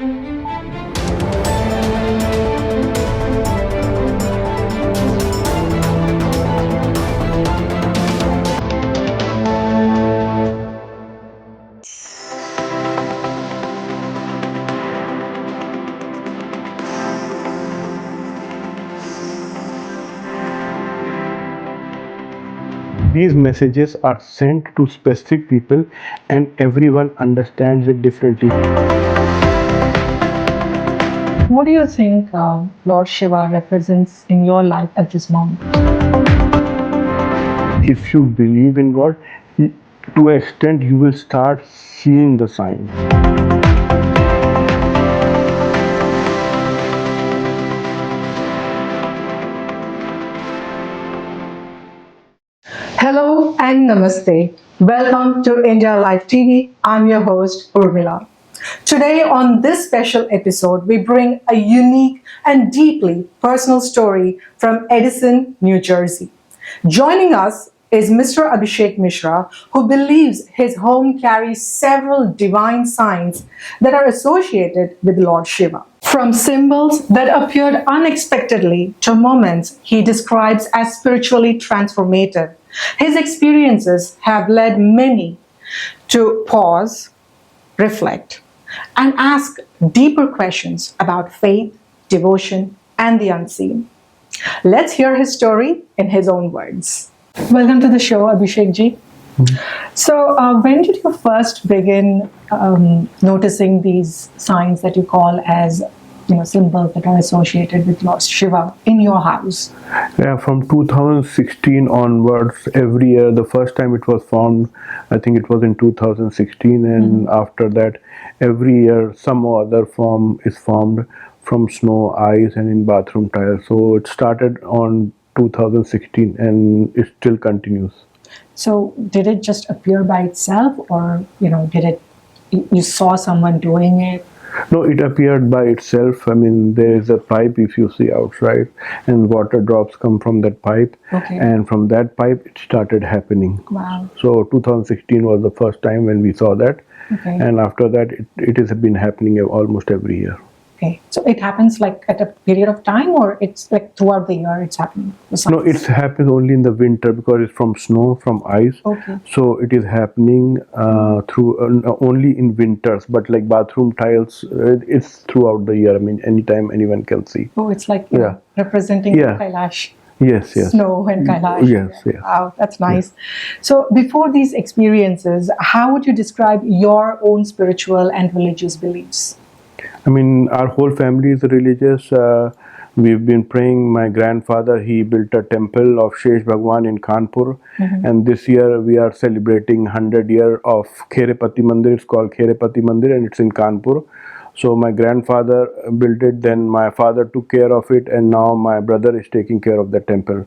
These messages are sent to specific people and everyone understands it differently. What do you think Lord Shiva represents in your life at this moment? If you believe in God, to an extent you will start seeing the signs. Hello and namaste. Welcome to IndiaLife TV. I'm your host, Urmila. Today, on this special episode, we bring a unique and deeply personal story from Edison, New Jersey. Joining us is Mr. Abhishek Mishra, who believes his home carries several divine signs that are associated with Lord Shiva. From symbols that appeared unexpectedly to moments he describes as spiritually transformative, his experiences have led many to pause, reflect, and ask deeper questions about faith, devotion, and the unseen. Let's hear his story in his own words. Welcome to the show, Abhishek ji. So, when did you first begin noticing these signs that you call as symbols that are associated with Lord Shiva in your house? Yeah, from 2016 onwards, every year, the first time it was formed, I think it was in 2016, and after that, every year, some other form is formed from snow, ice, and in bathroom tiles. So it started on 2016 and it still continues. So, did it just appear by itself, or did it? You saw someone doing it? No, it appeared by itself. I mean, there is a pipe if you see outside, and water drops come from that pipe. Okay. And from that pipe, it started happening. Wow. So 2016 was the first time when we saw that. Okay. And after that, it has been happening almost every year. Okay. So it happens like at a period of time, or it's like throughout the year it's happening? No, it happens only in the winter because it's from snow, from ice. Okay. So it is happening through only in winters. But like bathroom tiles, it's throughout the year. I mean, anytime anyone can see. Oh, it's like representing Kailash. Yes, yes. Snow and Kailash. Yes, yes. Wow, that's nice. So before these experiences, how would you describe your own spiritual and religious beliefs? I mean, our whole family is religious. We've been praying. My grandfather, he built a temple of Shesh Bhagwan in Kanpur. And this year we are celebrating 100 years of Kherepati Mandir. It's called Kherepati Mandir and it's in Kanpur. So my grandfather built it, then my father took care of it, and now my brother is taking care of the temple.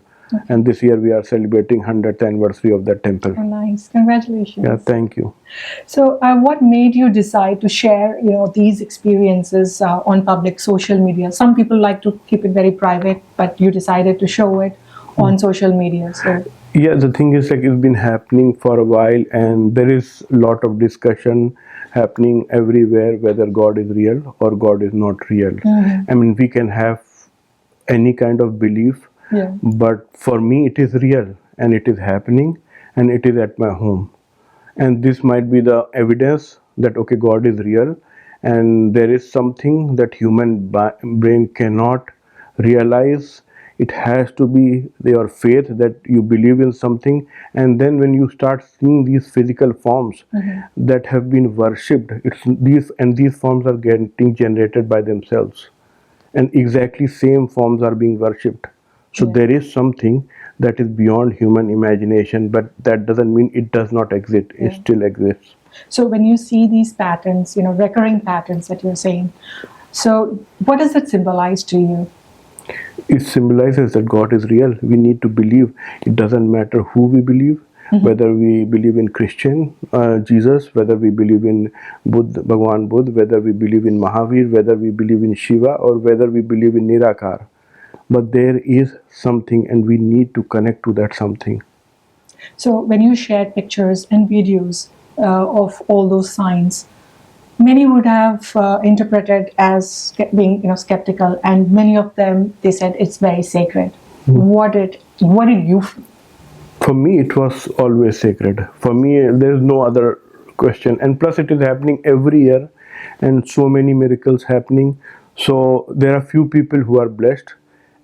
And this year we are celebrating 100th anniversary of that temple. Oh, nice. Congratulations. Yeah, thank you. So what made you decide to share these experiences on public social media? Some people like to keep it very private, but you decided to show it on social media. So yeah, the thing is, like, it's been happening for a while, and there is a lot of discussion happening everywhere whether God is real or God is not real. I mean, we can have any kind of belief, but for me it is real and it is happening and it is at my home. And this might be the evidence that, okay, God is real, and there is something that human brain cannot realize. It has to be your faith that you believe in something, and then when you start seeing these physical forms that have been worshipped, these forms are getting generated by themselves, and exactly same forms are being worshipped. So there is something that is beyond human imagination, but that doesn't mean it does not exist. It still exists. So when you see these patterns, recurring patterns that you're saying, so what does it symbolize to you? It symbolizes that God is real. We need to believe. It doesn't matter who we believe, whether we believe in Christian, Jesus, whether we believe in Bhagwan Buddha, whether we believe in Mahadev, whether we believe in Shiva, or whether we believe in Nirakar. But there is something, and we need to connect to that something. So when you share pictures and videos of all those signs, Many would have interpreted as being, skeptical, and many of them, they said it's very sacred. What did you feel? For me, it was always sacred. For me, there is no other question. And plus, it is happening every year, and so many miracles happening. So there are few people who are blessed,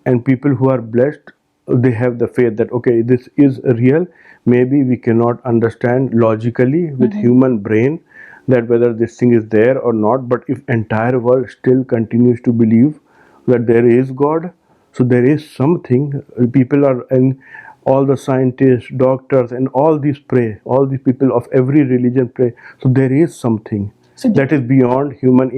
and people who are blessed, they have the faith that okay, this is real. Maybe we cannot understand logically with human brain that whether this thing is there or not. But if entire world still continues to believe that there is God, so there is something. People are, and all the scientists, doctors, and all these pray. All these people of every religion pray. So there is something that is beyond human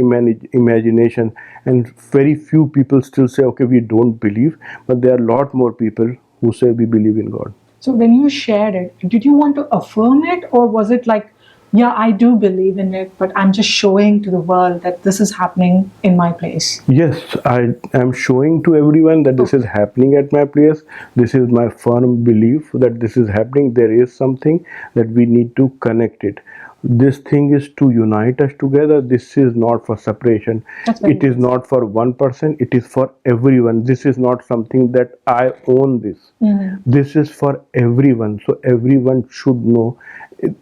imagination. And very few people still say, okay, we don't believe. But there are a lot more people who say we believe in God. So when you shared it, did you want to affirm it, or was it like, yeah, I do believe in it, but I'm just showing to the world that this is happening in my place? Yes, I am showing to everyone that this is happening at my place. This is my firm belief that this is happening. There is something that we need to connect it. This thing is to unite us together. This is not for separation. It is not for one person. It is for everyone. This is not something that I own this. This is for everyone. So everyone should know.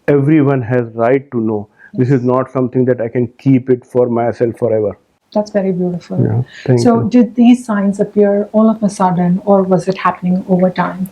Everyone has right to know. This is not something that I can keep it for myself forever. That's very beautiful. Yeah, thank So you. did these signs appear all of a sudden, or was it happening over time?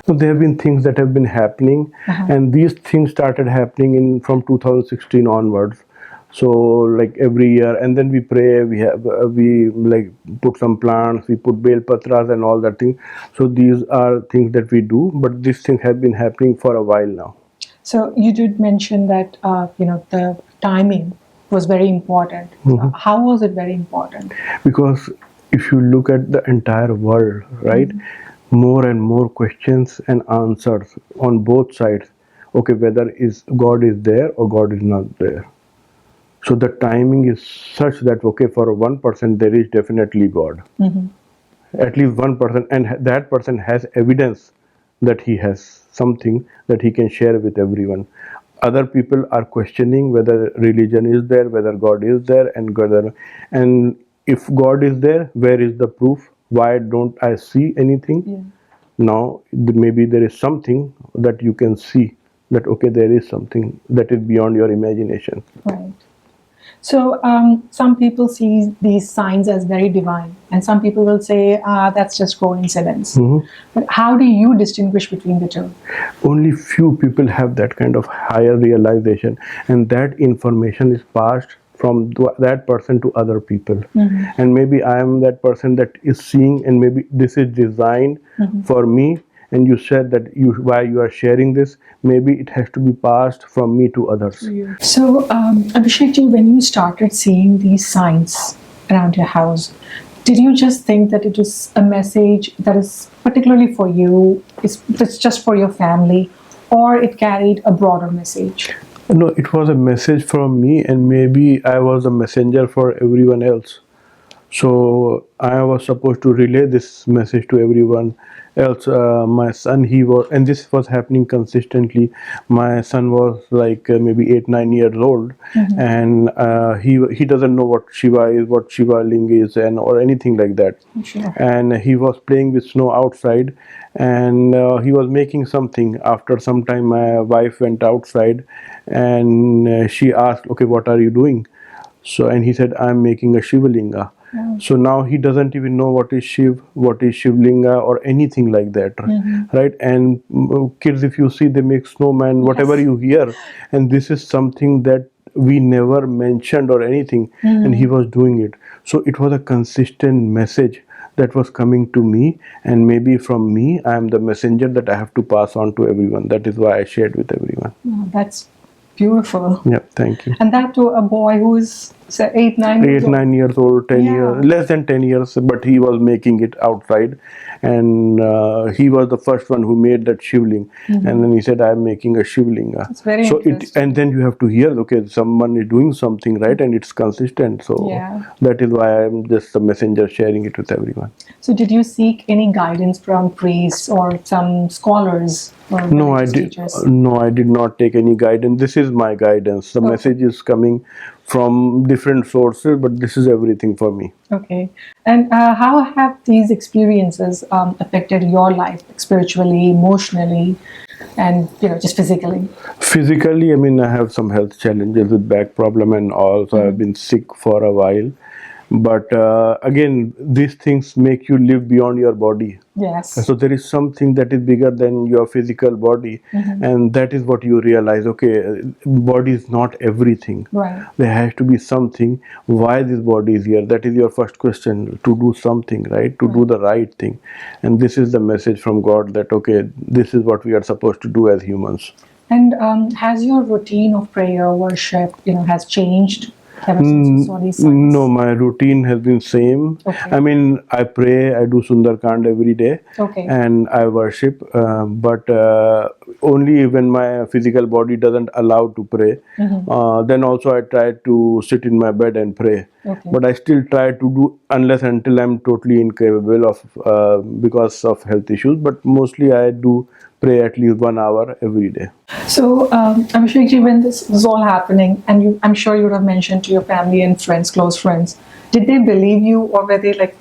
So there have been things that have been happening, and these things started happening in from 2016 onwards. So like every year, and then we pray. We like put some plants, we put bel patras and all that thing. So these are things that we do, but these things have been happening for a while now. So you did mention that the timing was very important. How was it very important? Because if you look at the entire world, right, more and more questions and answers on both sides. Okay, whether is God is there or God is not there. So the timing is such that okay, for one person there is definitely God. At least one person, and that person has evidence that he has something that he can share with everyone. Other people are questioning whether religion is there, whether God is there, and if God is there, where is the proof? Why don't I see anything? Now maybe there is something that you can see, that okay, there is something that is beyond your imagination. Right. So some people see these signs as very divine, and some people will say, that's just coincidence. But how do you distinguish between the two? Only few people have that kind of higher realization, and that information is passed from that person to other people. And maybe I am that person that is seeing, and maybe this is designed for me. And you said that why you are sharing this, maybe it has to be passed from me to others. So Abhishek ji, when you started seeing these signs around your house, did you just think that it is a message that is particularly for you, it's just for your family, or it carried a broader message? No, it was a message from me, and maybe I was a messenger for everyone else. So I was supposed to relay this message to everyone else. My son, he was, and this was happening consistently. My son was like maybe 8-9 years old, and he doesn't know what Shiva is, what Shiva Ling is, and or anything like that. And he was playing with snow outside, and he was making something. After some time, my wife went outside, and she asked, "Okay, what are you doing?" So, and he said, "I'm making a Shivalinga." So now he doesn't even know what is Shiv, what is Shivlinga, or anything like that, right? And kids, if you see, they make snowman, whatever you hear, and this is something that we never mentioned or anything, and he was doing it. So it was a consistent message that was coming to me, and maybe from me, I am the messenger that I have to pass on to everyone. That is why I shared with everyone. Oh, that's beautiful. Yeah, thank you. And that to a boy who is, say, 8-9 years old. 8-9 years old, 10 years, less than 10 years, but he was making it outside, and he was the first one who made that shivling, and then he said, "I'm making a shivlinga." That's very interesting. And then you have to hear, okay, someone is doing something, right, and it's consistent. So that is why I'm just a messenger sharing it with everyone. So did you seek any guidance from priests or some scholars? Or No, I did not take any guidance. This is my guidance. The message is coming from different sources, but this is everything for me. Okay. And how have these experiences affected your life, like spiritually, emotionally, and just physically? Physically, I mean, I have some health challenges with back problem and all, so I've been sick for a while. But again, these things make you live beyond your body. Yes. So there is something that is bigger than your physical body, and that is what you realize. Okay, body is not everything. Right. There has to be something. Why this body is here? That is your first question. To do something, right? To do the right thing, and this is the message from God that okay, this is what we are supposed to do as humans. And has your routine of prayer, worship, has changed ever since you saw these signs? No, my routine has been same. Okay. I mean, I pray, I do Sundarkand every day, Okay. and I worship. But only when my physical body doesn't allow to pray. Then also I try to sit in my bed and pray. Okay. But I still try to do unless until I'm totally incapable of because of health issues. But mostly I do pray at least 1 hour every day. So, Abhishek ji, when this was all happening, and I'm sure you would have mentioned to your family and friends, close friends, did they believe you, or were they like,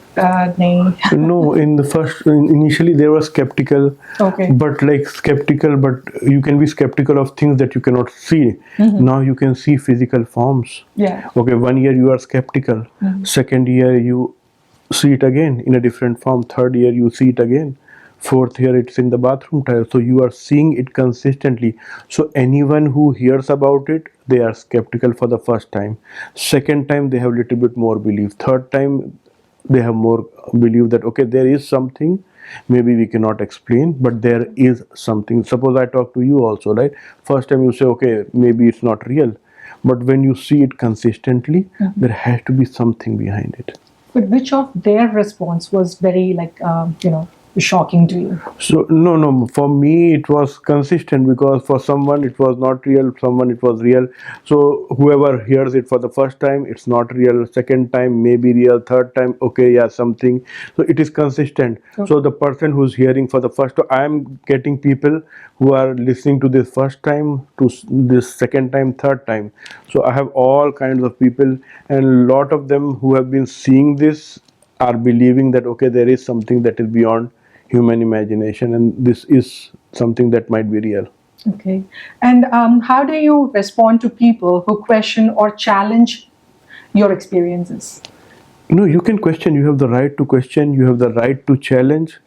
nay? No, initially they were skeptical. Okay. But like skeptical, but you can be skeptical of things that you cannot see. Now you can see physical forms. Yeah. Okay, 1 year you are skeptical. Second year you see it again in a different form. Third year you see it again. Fourth year it's in the bathroom tile. So you are seeing it consistently. So anyone who hears about it, they are skeptical for the first time. Second time they have little bit more belief. Third time they have more belief that okay, there is something. Maybe we cannot explain, but there is something. Suppose I talk to you also, right? First time you say okay, maybe it's not real. But when you see it consistently, there has to be something behind it. But which of their response was very like, shocking to you? So no, for me it was consistent because for someone it was not real, someone it was real. So whoever hears it for the first time, it's not real. Second time maybe real. Third time, okay, yeah, something. So it is consistent. Okay. So the person who's hearing for the first time, I am getting people who are listening to this first time, to this second time, third time. So I have all kinds of people, and a lot of them who have been seeing this are believing that okay, there is something that is beyond human imagination, and this is something that might be real. Okay. And how do you respond to people who question or challenge your experiences? No, you can question. You have the right to question. You have the right to challenge.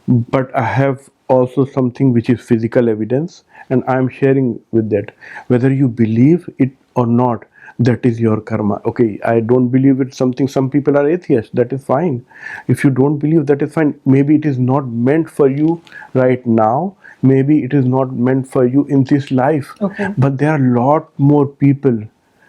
But I have also something which is physical evidence, and I am sharing with that. Whether you believe it or not, that is your karma. Okay, I don't believe it. Some people are atheists. That is fine. If you don't believe, that is fine. Maybe it is not meant for you right now. Maybe it is not meant for you in this life. Okay. But there are a lot more people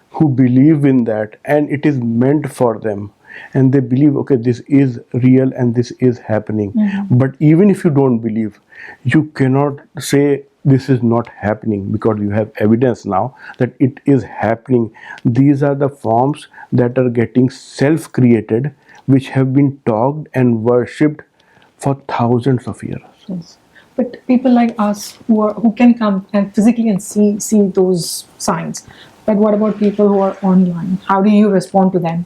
who believe in that, and it is meant for them. And they believe, okay, this is real and this is happening. But even if you don't believe, you cannot say this is not happening, because you have evidence now that it is happening. These are the forms that are getting self-created, which have been talked and worshipped for thousands of years. Yes. But people like us who can come and physically and see those signs. But what about people who are online? How do you respond to them?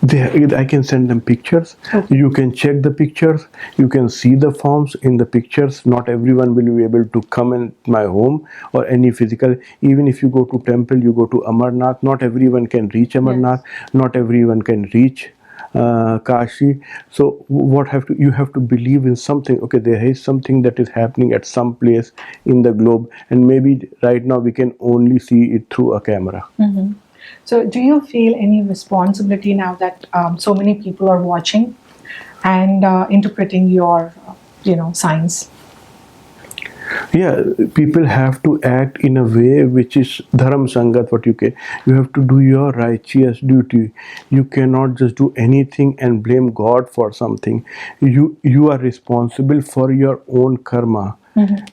I can send them pictures. Okay. You can check the pictures. You can see the forms in the pictures. Not everyone will be able to come in my home or any physical. Even if you go to temple, you go to Amarnath, not everyone can reach Amarnath. Yes. Not everyone can reach Kashi. So you have to believe in something. Okay, there is something that is happening at some place in the globe, and maybe right now we can only see it through a camera. So, do you feel any responsibility now that so many people are watching and interpreting your, signs? Yeah, people have to act in a way which is dharam sangat. You have to do your righteous duty. You cannot just do anything and blame God for something. You are responsible for your own karma.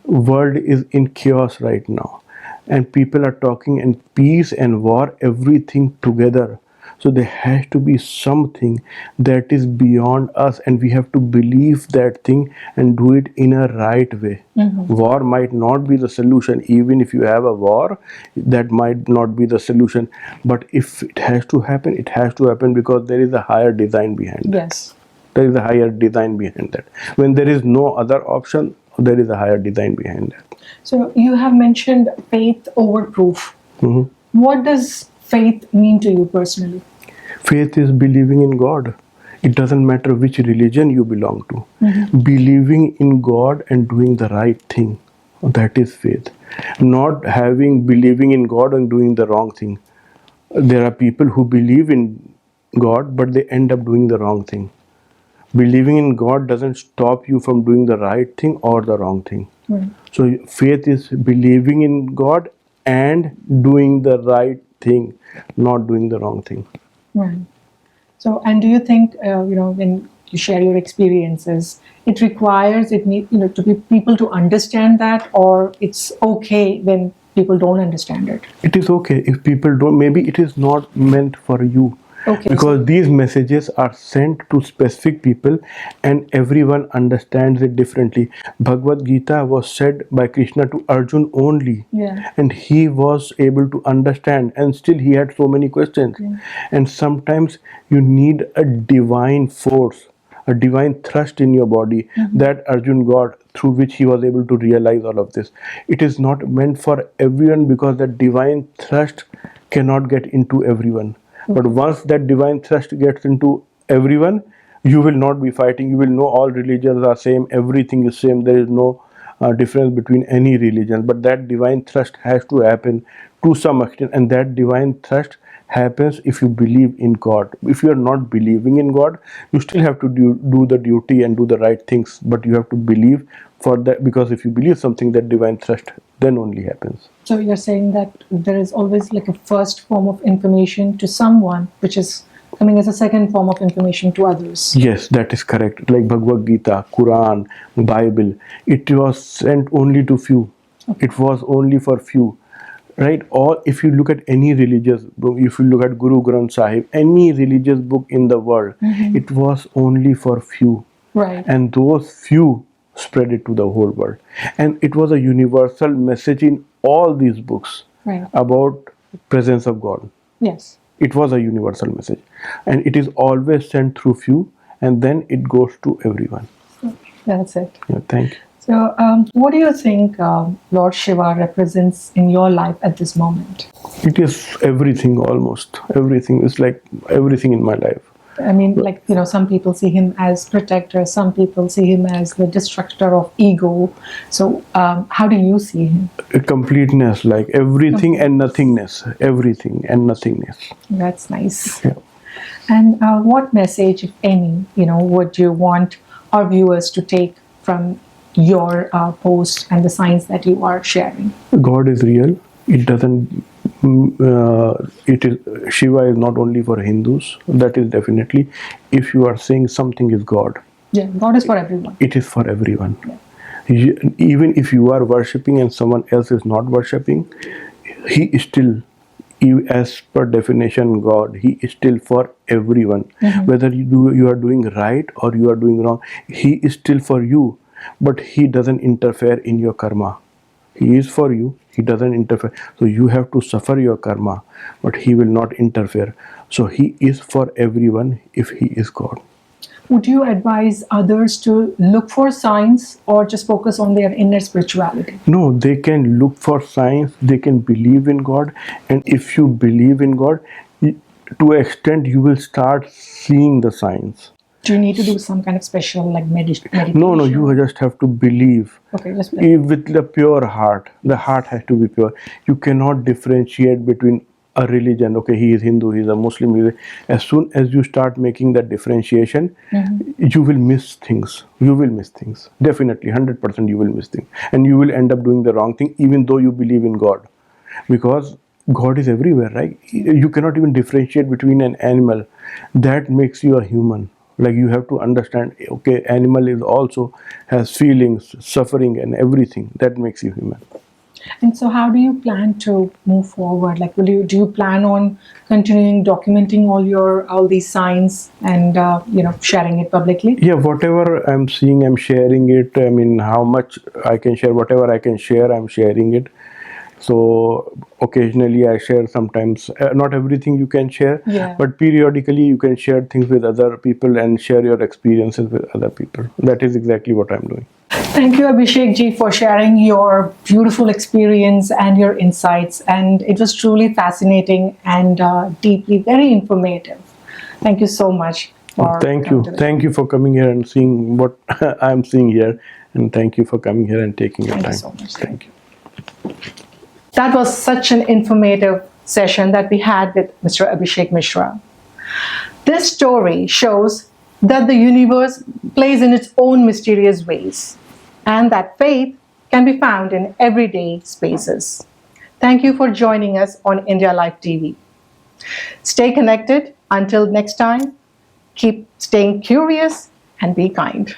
World is in chaos right now, and people are talking in peace and war, everything together. So there has to be something that is beyond us, and we have to believe that thing and do it in a right way. War might not be the solution. Even if you have a war, that might not be the solution. But if it has to happen, it has to happen because there is a higher design behind that. Yes. There is a higher design behind that. When there is no other option, there is a higher design behind that. So you have mentioned faith over proof. Mhm. What does faith mean to you personally? Faith is believing in God. It doesn't matter which religion you belong to. Believing in God and doing the right thing, that is faith. Not believing in God and doing the wrong thing. There are people who believe in God, but they end up doing the wrong thing. Believing in God doesn't stop you from doing the right thing or the wrong thing. So faith is believing in God and doing the right thing, not doing the wrong thing. Right. So, and do you think when you share your experiences, it requires to be people to understand that, or it's okay when people don't understand it? It is okay if people don't. Maybe it is not meant for you. Okay. Because these messages are sent to specific people and everyone understands it differently. Bhagavad Gita was said by Krishna to Arjun only. Yeah. And he was able to understand, and still he had so many questions. And sometimes you need a divine force, a divine thrust in your body that Arjun got, through which he was able to realize all of this. It is not meant for everyone because that divine thrust cannot get into everyone. But once that divine thrust gets into everyone, you will not be fighting. You will know all religions are same, everything is same. There is no difference between any religion. But that divine thrust has to happen to some extent, and that divine thrust happens if you believe in God. If you are not believing in God, you still have to do the duty and do the right things. But you have to believe for that, because if you believe something, that divine thrust then only happens. So you're saying that there is always like a first form of information to someone, which is coming as a second form of information to others. Yes, that is correct. Like Bhagavad Gita, Quran, Bible, it was sent only to few. It was only for few, right? Or if you look at any religious book, if you look at Guru Granth Sahib, any religious book in the world, it was only for few. Right. And those few spread it to the whole world. And it was a universal message in all these books about presence of God. Yes. It was a universal message. And it is always sent through few, and then it goes to everyone. That's it. Yeah, thank you. So what do you think Lord Shiva represents in your life at this moment? It is everything, almost. Everything is like everything in my life. I mean, like, some people see him as protector, some people see him as the destructor of ego. So how do you see him? A completeness, like everything and nothingness. Everything and nothingness. That's nice. Yeah. And what message, if any, would you want our viewers to take from your post and the signs that you are sharing? God is real. It doesn't. It is Shiva is not only for Hindus. That is definitely. If you are saying something is God, yeah, God is for everyone. it is for everyone. Yeah. Even if you are worshipping and someone else is not worshipping, he is still, as per definition, God. He is still for everyone. Whether you are doing right or you are doing wrong, he is still for you. But he doesn't interfere in your karma. He is for you. He doesn't interfere. So you have to suffer your karma, but he will not interfere. So he is for everyone if he is God. Would you advise others to look for signs or just focus on their inner spirituality? No, they can look for signs. They can believe in God. And if you believe in God, to an extent, you will start seeing the signs. Do you need to do some kind of special meditation? No, you just have to believe. Okay, just With the pure heart. The heart has to be pure. You cannot differentiate between a religion. Okay, he is Hindu, he is a Muslim. As soon as you start making that differentiation, you will miss things. You will miss things. Definitely, 100% you will miss things. And you will end up doing the wrong thing even though you believe in God. Because God is everywhere, right? You cannot even differentiate between an animal. That makes you a human. Like, you have to understand, okay, animal is also has feelings, suffering and everything. That makes you human. And so, how do you plan to move forward? Like, do you plan on continuing documenting all these signs and sharing it publicly? Yeah, whatever I'm seeing, I'm sharing it. I mean, how much I can share, whatever I can share, I'm sharing it. So occasionally I share, sometimes not everything you can share, Yeah. but periodically you can share things with other people and share your experiences with other people. That is exactly what I'm doing. Thank you, Abhishek ji, for sharing your beautiful experience and your insights. And it was truly fascinating and deeply, very informative. Thank you so much. Thank you. Thank you for coming here and seeing what I'm seeing here. And thank you for coming here and taking your time. Thank you so much. Thank you. That was such an informative session that we had with Mr. Abhishek Mishra. This story shows that the universe plays in its own mysterious ways and that faith can be found in everyday spaces. Thank you for joining us on IndiaLife TV. Stay connected until next time. Keep staying curious and be kind.